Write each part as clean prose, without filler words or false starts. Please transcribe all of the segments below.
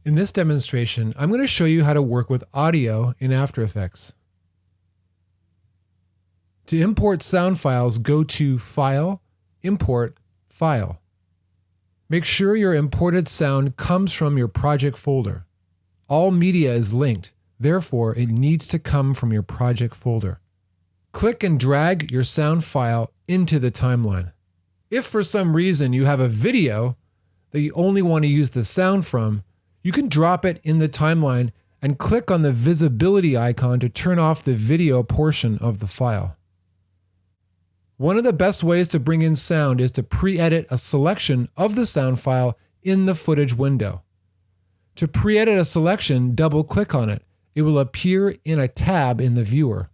In this demonstration, I'm going to show you how to work with audio in After Effects. To import sound files, go to File, Import, File. Make sure your imported sound comes from your project folder. All media is linked, therefore it needs to come from your project folder. Click and drag your sound file into the timeline. If for some reason you have a video that you only want to use the sound from, you can drop it in the timeline and click on the visibility icon to turn off the video portion of the file. One of the best ways to bring in sound is to pre-edit a selection of the sound file in the footage window. To pre-edit a selection, double-click on it. It will appear in a tab in the viewer.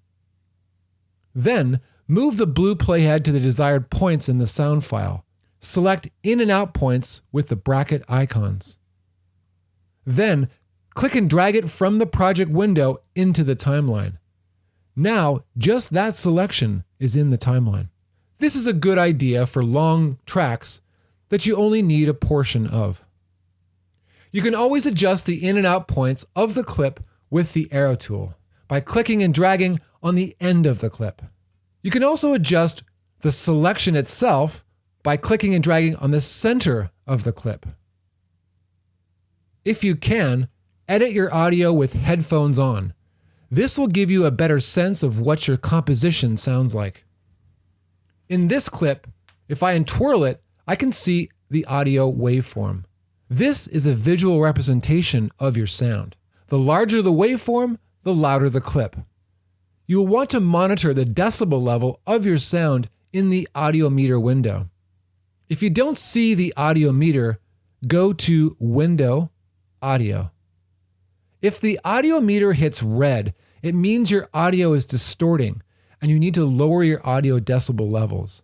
Then, move the blue playhead to the desired points in the sound file. Select in and out points with the bracket icons. Then, click and drag it from the project window into the timeline. Now, just that selection is in the timeline. This is a good idea for long tracks that you only need a portion of. You can always adjust the in and out points of the clip with the arrow tool by clicking and dragging on the end of the clip. You can also adjust the selection itself by clicking and dragging on the center of the clip. If you can, edit your audio with headphones on. This will give you a better sense of what your composition sounds like. In this clip, if I untwirl it, I can see the audio waveform. This is a visual representation of your sound. The larger the waveform, the louder the clip. You will want to monitor the decibel level of your sound in the audio meter window. If you don't see the audio meter, go to Window, Audio. If the audio meter hits red, it means your audio is distorting and you need to lower your audio decibel levels.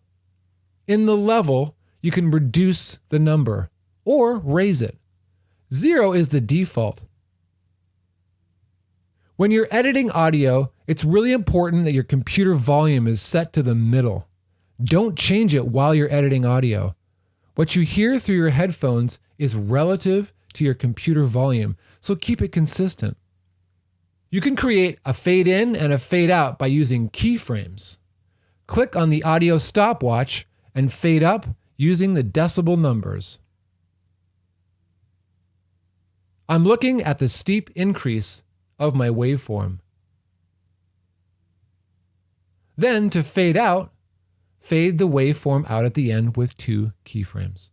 In the level, you can reduce the number or raise it. 0 is the default. When you're editing audio, it's really important that your computer volume is set to the middle. Don't change it while you're editing audio. What you hear through your headphones is relative to your computer volume, so keep it consistent. You can create a fade in and a fade out by using keyframes. Click on the audio stopwatch and fade up using the decibel numbers. I'm looking at the steep increase of my waveform. Then to fade out, fade the waveform out at the end with 2 keyframes.